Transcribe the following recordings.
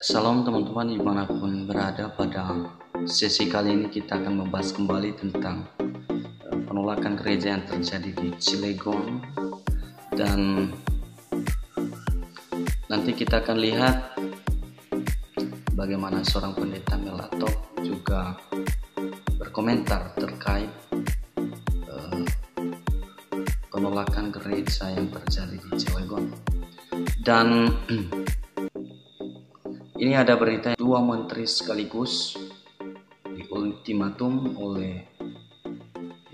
Salam teman-teman dimanapun berada. Pada sesi kali ini kita akan membahas kembali tentang penolakan gereja yang terjadi di Cilegon. Dan nanti kita akan lihat bagaimana seorang pendeta Melatok juga berkomentar terkait penolakan gereja yang terjadi di Cilegon. Dan ini ada berita 2 menteri sekaligus diultimatum oleh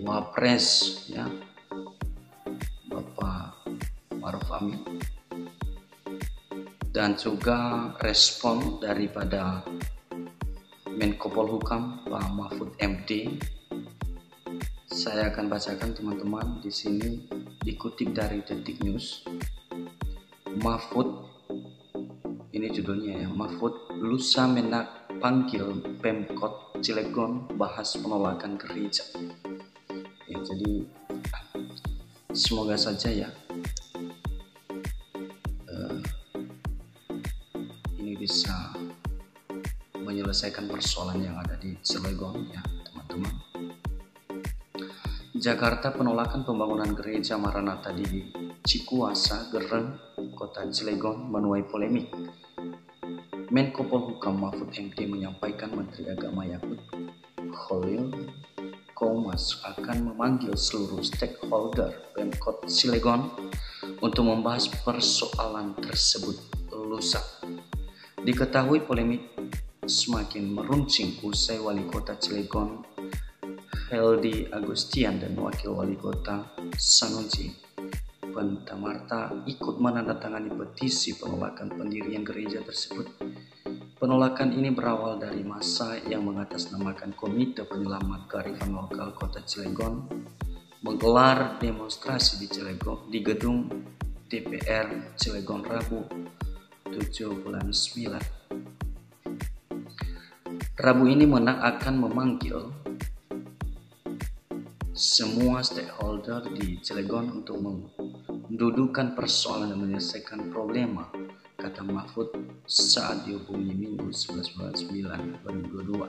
Wapres, ya, Bapak Maruf Amin, dan juga respon daripada Menko Polhukam Pak Mahfud MD. Saya akan bacakan teman-teman di sini, dikutip dari Detik News. Mahfud, ini judulnya ya, Mahfud lusa menak panggil Pemkot Cilegon bahas penolakan gereja. Ya, jadi semoga saja ya ini bisa menyelesaikan persoalan yang ada di Cilegon ya teman-teman. Jakarta, penolakan pembangunan gereja Maranatha di Cikuasa, Gereng, Kota Cilegon menuai polemik. Menko Polhukam Mahfud MD menyampaikan Menteri Agama Yakut Khalil Qomas akan memanggil seluruh stakeholder Pemkot Cilegon untuk membahas persoalan tersebut lusa. Diketahui polemik semakin meruncing usai Wali Kota Cilegon Heldi Agustian dan Wakil Wali Kota Sanusi Pentamarta ikut menandatangani petisi penolakan pendirian gereja tersebut. Penolakan ini berawal dari massa yang mengatasnamakan Komite Penyelamat Kearifan Lokal Kota Cilegon menggelar demonstrasi di Cilegon di gedung DPR Cilegon Rabu 7/9. Rabu ini akan memanggil semua stakeholder di Cilegon untuk mendudukan persoalan dan menyelesaikan problema, kata Mahfud saat dihubungi Minggu 11/9/2022.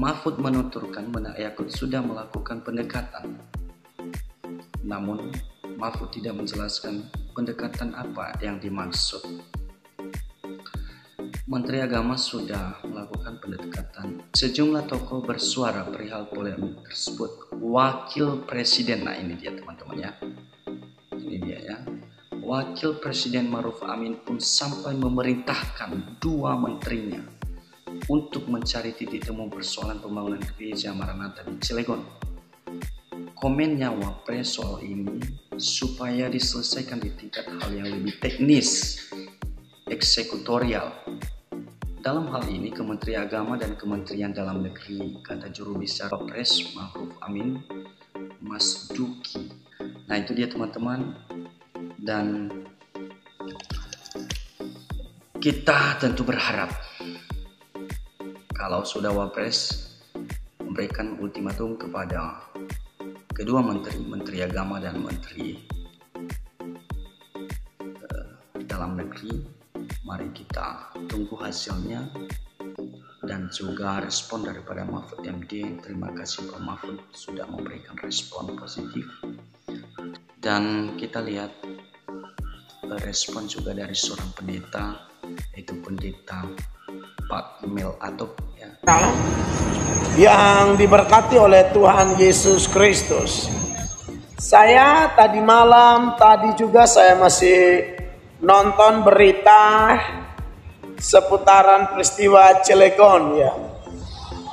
Mahfud menuturkan Menak Yakut sudah melakukan pendekatan. Namun Mahfud tidak menjelaskan pendekatan apa yang dimaksud. Menteri Agama sudah melakukan pendekatan. Sejumlah tokoh bersuara perihal polemik tersebut. Wakil Presiden, nah ini dia teman-teman ya. Ini dia ya. Wakil Presiden Maruf Amin pun sampai memerintahkan 2 menterinya untuk mencari titik temu persoalan pembangunan gereja Maranatha di Cilegon. Komennya Wapres soal ini supaya diselesaikan di tingkat hal yang lebih teknis, eksekutorial. Dalam hal ini Kementerian Agama dan Kementerian Dalam Negeri, kata juru bicara Wapres Maruf Amin, Mas Duki. Nah itu dia teman-teman. Dan kita tentu berharap kalau sudah Wapres memberikan ultimatum kepada kedua menteri, Menteri Agama dan Menteri Dalam Negeri, mari kita tunggu hasilnya dan juga respon daripada Mahfud MD. Terima kasih Pak Mahfud sudah memberikan respon positif. Dan kita lihat respon juga dari seorang pendeta, yaitu pendeta Pak Mel Atop ya. Yang diberkati oleh Tuhan Yesus Kristus. Saya tadi malam, tadi juga saya masih nonton berita seputaran peristiwa Cilegon ya.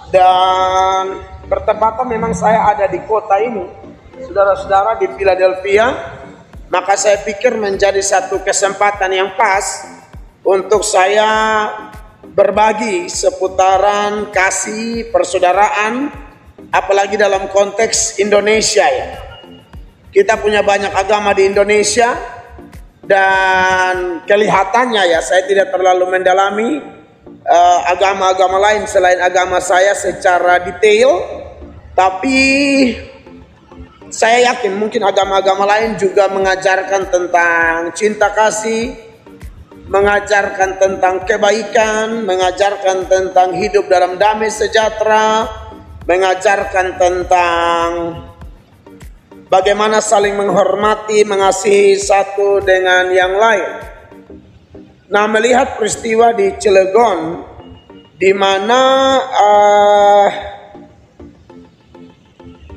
Dan bertepatan memang saya ada di kota ini, saudara-saudara, di Philadelphia. Maka saya pikir menjadi satu kesempatan yang pas untuk saya berbagi seputaran kasih persaudaraan, apalagi dalam konteks Indonesia ya. Kita punya banyak agama di Indonesia. Dan kelihatannya ya, saya tidak terlalu mendalami agama-agama lain selain agama saya secara detail. Tapi saya yakin mungkin agama-agama lain juga mengajarkan tentang cinta kasih, mengajarkan tentang kebaikan, mengajarkan tentang hidup dalam damai sejahtera, mengajarkan tentang bagaimana saling menghormati, mengasihi satu dengan yang lain. Nah, melihat peristiwa di Cilegon, di mana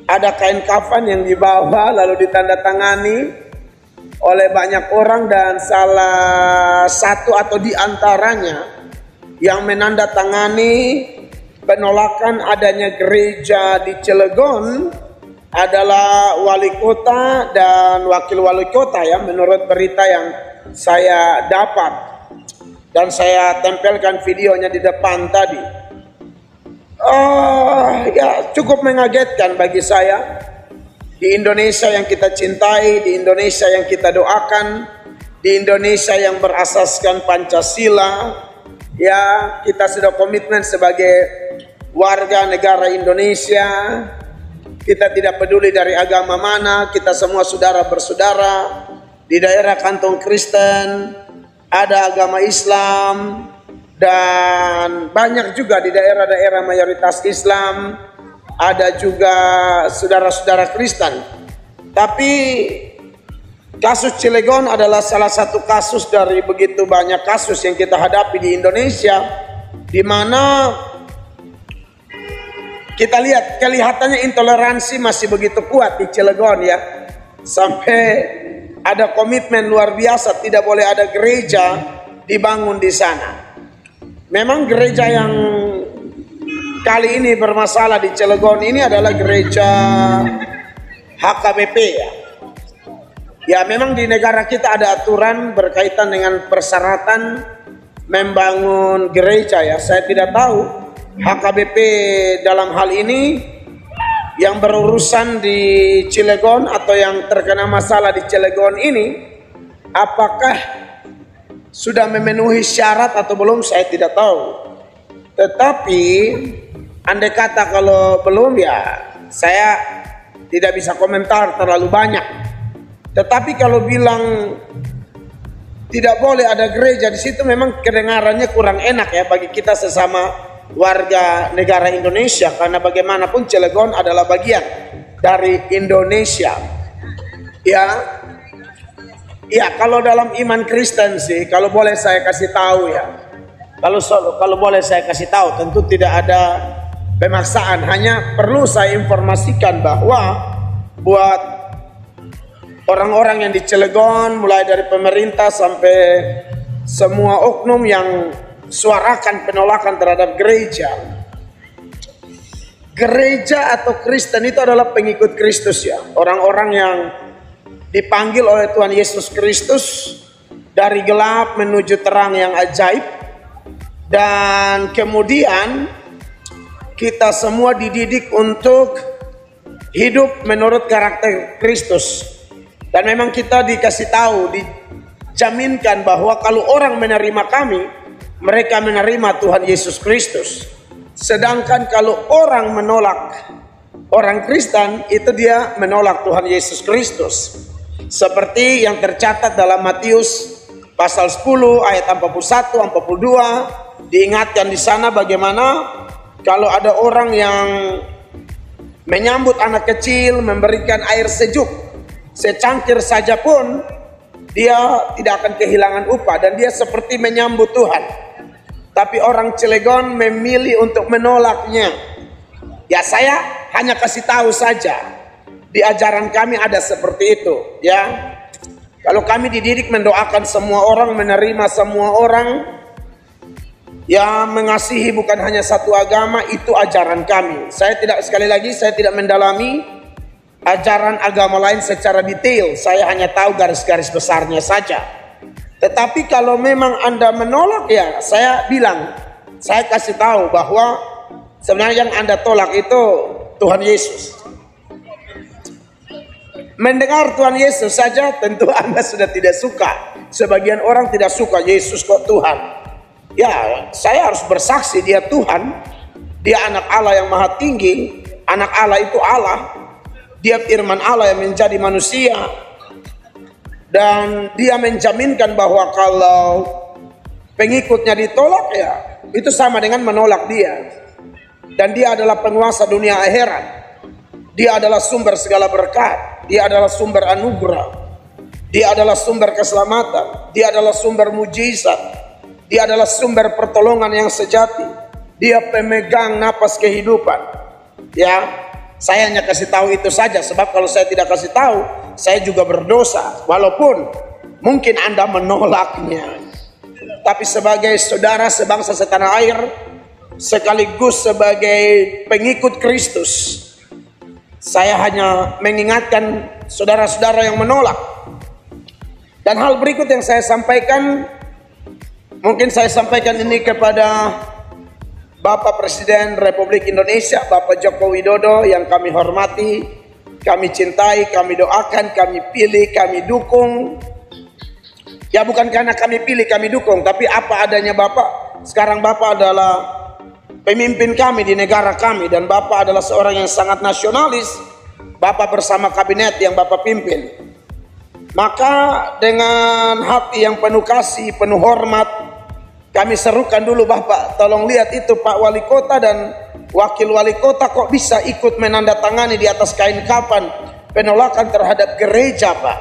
ada kain kafan yang dibawa lalu ditandatangani oleh banyak orang, dan salah satu atau di antaranya yang menandatangani penolakan adanya gereja di Cilegon adalah wali kota dan wakil wali kota ya, menurut berita yang saya dapat, dan saya tempelkan videonya di depan tadi. Ya cukup mengagetkan bagi saya. Di Indonesia yang kita cintai, di Indonesia yang kita doakan, di Indonesia yang berasaskan Pancasila, ya kita sudah komitmen sebagai warga negara Indonesia. Kita tidak peduli dari agama mana, kita semua saudara bersaudara. Di daerah kantong Kristen ada agama Islam, dan banyak juga di daerah-daerah mayoritas Islam ada juga saudara-saudara Kristen. Tapi kasus Cilegon adalah salah satu kasus dari begitu banyak kasus yang kita hadapi di Indonesia, di mana kita lihat kelihatannya intoleransi masih begitu kuat di Cilegon ya, sampai ada komitmen luar biasa tidak boleh ada gereja dibangun di sana. Memang gereja yang kali ini bermasalah di Cilegon ini adalah gereja HKBP ya. Ya memang di negara kita ada aturan berkaitan dengan persyaratan membangun gereja ya. Saya tidak tahu HKBP dalam hal ini yang berurusan di Cilegon atau yang terkena masalah di Cilegon ini, apakah sudah memenuhi syarat atau belum, saya tidak tahu. Tetapi andai kata kalau belum, ya saya tidak bisa komentar terlalu banyak. Tetapi kalau bilang tidak boleh ada gereja di situ, memang kedengarannya kurang enak ya bagi kita sesama warga negara Indonesia, karena bagaimanapun Cilegon adalah bagian dari Indonesia. Ya, kalau dalam iman Kristen sih, kalau boleh saya kasih tahu ya, kalau boleh saya kasih tahu, tentu tidak ada pemaksaan, hanya perlu saya informasikan bahwa buat orang-orang yang di Cilegon, mulai dari pemerintah sampai semua oknum yang suarakan penolakan terhadap gereja atau Kristen itu adalah pengikut Kristus ya, orang-orang yang dipanggil oleh Tuhan Yesus Kristus dari gelap menuju terang yang ajaib. Dan kemudian kita semua dididik untuk hidup menurut karakter Kristus. Dan memang kita dikasih tahu, dijaminkan bahwa kalau orang menerima kami, mereka menerima Tuhan Yesus Kristus. Sedangkan kalau orang menolak orang Kristen, itu dia menolak Tuhan Yesus Kristus. Seperti yang tercatat dalam Matius pasal 10 ayat 41, 42, diingatkan di sana bagaimana kalau ada orang yang menyambut anak kecil, memberikan air sejuk secangkir saja pun, dia tidak akan kehilangan upah dan dia seperti menyambut Tuhan. Tapi orang Cilegon memilih untuk menolaknya. Ya saya hanya kasih tahu saja. Di ajaran kami ada seperti itu, ya. Kalau kami dididik mendoakan semua orang, menerima semua orang, ya mengasihi bukan hanya satu agama, itu ajaran kami. Saya tidak mendalami ajaran agama lain secara detail. Saya hanya tahu garis-garis besarnya saja. Tetapi kalau memang Anda menolak, ya saya bilang, saya kasih tahu bahwa sebenarnya yang Anda tolak itu Tuhan Yesus. Mendengar Tuhan Yesus saja tentu Anda sudah tidak suka. Sebagian orang tidak suka, Yesus kok Tuhan. Ya, saya harus bersaksi dia Tuhan. Dia anak Allah yang maha tinggi. Anak Allah itu Allah. Dia firman Allah yang menjadi manusia. Dan dia menjaminkan bahwa kalau pengikutnya ditolak, ya itu sama dengan menolak dia. Dan dia adalah penguasa dunia akhirat. Dia adalah sumber segala berkat. Dia adalah sumber anugerah. Dia adalah sumber keselamatan. Dia adalah sumber mujizat. Dia adalah sumber pertolongan yang sejati. Dia pemegang napas kehidupan. Ya, saya hanya kasih tahu itu saja, sebab kalau saya tidak kasih tahu, saya juga berdosa. Walaupun mungkin Anda menolaknya, tapi sebagai saudara sebangsa setanah air, sekaligus sebagai pengikut Kristus, saya hanya mengingatkan saudara-saudara yang menolak. Dan hal berikut yang saya sampaikan, mungkin saya sampaikan ini kepada Bapak Presiden Republik Indonesia, Bapak Joko Widodo yang kami hormati, kami cintai, kami doakan, kami pilih, kami dukung. Ya bukan karena kami pilih, kami dukung, tapi apa adanya Bapak. Sekarang Bapak adalah pemimpin kami di negara kami, dan Bapak adalah seorang yang sangat nasionalis. Bapak bersama kabinet yang Bapak pimpin. Maka dengan hati yang penuh kasih, penuh hormat, kami serukan dulu, Bapak, tolong lihat itu Pak Wali Kota dan Wakil Wali Kota kok bisa ikut menandatangani di atas kain kapan penolakan terhadap gereja, Pak.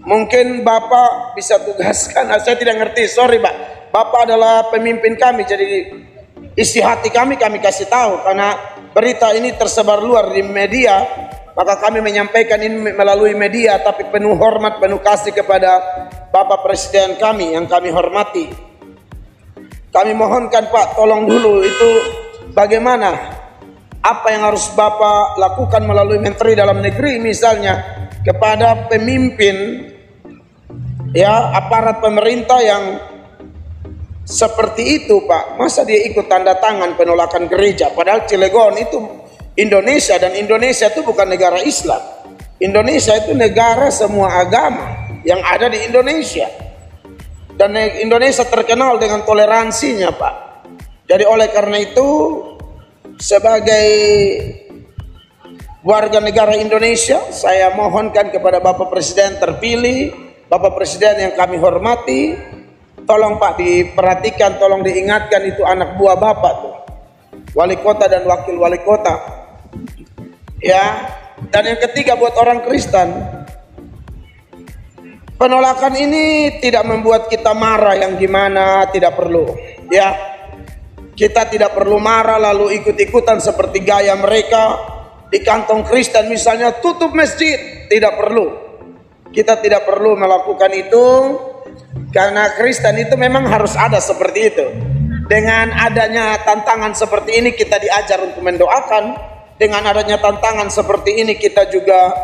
Mungkin Bapak bisa tugaskan, saya tidak ngerti, sorry Pak. Bapak adalah pemimpin kami, jadi isi hati kami kasih tahu. Karena berita ini tersebar luar di media, maka kami menyampaikan ini melalui media, tapi penuh hormat, penuh kasih kepada Bapak Presiden kami yang kami hormati. Kami mohonkan Pak, tolong dulu itu bagaimana, apa yang harus Bapak lakukan melalui Menteri Dalam Negeri misalnya kepada pemimpin, ya aparat pemerintah yang seperti itu Pak. Masa dia ikut tanda tangan penolakan gereja, padahal Cilegon itu Indonesia, dan Indonesia itu bukan negara Islam. Indonesia itu negara semua agama yang ada di Indonesia, dan Indonesia terkenal dengan toleransinya Pak. Jadi oleh karena itu, sebagai warga negara Indonesia, saya mohonkan kepada Bapak Presiden terpilih, Bapak Presiden yang kami hormati, tolong Pak diperhatikan, tolong diingatkan itu anak buah Bapak tuh, Wali Kota dan Wakil Wali Kota. Ya, dan yang ketiga buat orang Kristen, penolakan ini tidak membuat kita marah yang gimana, tidak perlu. Ya, kita tidak perlu marah lalu ikut-ikutan seperti gaya mereka di kantong Kristen misalnya tutup masjid, tidak perlu. Kita tidak perlu melakukan itu, karena Kristen itu memang harus ada seperti itu. Dengan adanya tantangan seperti ini kita diajar untuk mendoakan. Dengan adanya tantangan seperti ini kita juga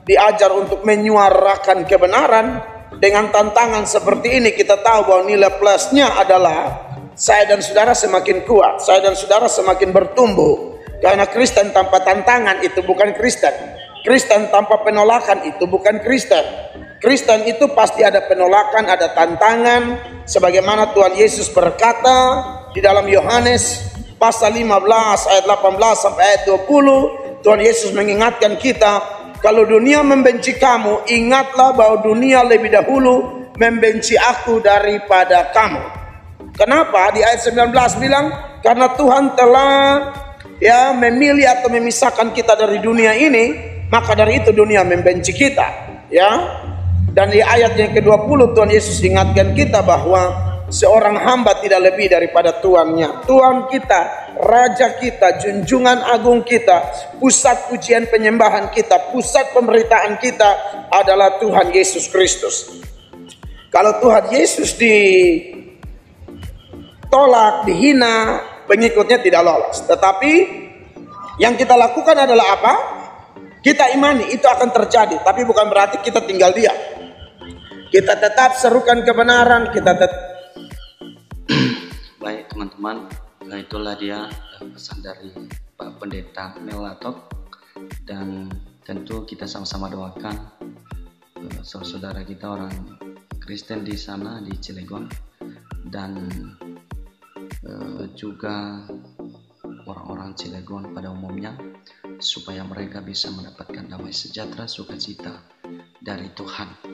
diajar untuk menyuarakan kebenaran. Dengan tantangan seperti ini kita tahu bahwa nilai plusnya adalah saya dan saudara semakin kuat, saya dan saudara semakin bertumbuh. Karena Kristen tanpa tantangan itu bukan Kristen. Kristen tanpa penolakan itu bukan Kristen. Kristen itu pasti ada penolakan, ada tantangan. Sebagaimana Tuhan Yesus berkata di dalam Yohanes pasal 15 ayat 18 sampai ayat 20, Tuhan Yesus mengingatkan kita, kalau dunia membenci kamu, ingatlah bahwa dunia lebih dahulu membenci aku daripada kamu. Kenapa? Di ayat 19 bilang, karena Tuhan telah memilih atau memisahkan kita dari dunia ini, maka dari itu dunia membenci kita. Ya. Dan di ayat yang ke-20 Tuhan Yesus ingatkan kita bahwa seorang hamba tidak lebih daripada tuannya. Tuhan kita, Raja kita, junjungan agung kita, pusat pujian penyembahan kita, pusat pemberitaan kita adalah Tuhan Yesus Kristus. Kalau Tuhan Yesus ditolak, dihina, pengikutnya tidak lolos. Tetapi yang kita lakukan adalah apa? Kita imani itu akan terjadi, tapi bukan berarti kita tinggal diam. Kita tetap serukan kebenaran, kita tetap. Baik teman-teman, nah itulah dia pesan dari Pak Pendeta Melatok, dan tentu kita sama-sama doakan saudara kita orang Kristen di sana di Cilegon, dan juga orang-orang Cilegon pada umumnya supaya mereka bisa mendapatkan damai sejahtera sukacita dari Tuhan.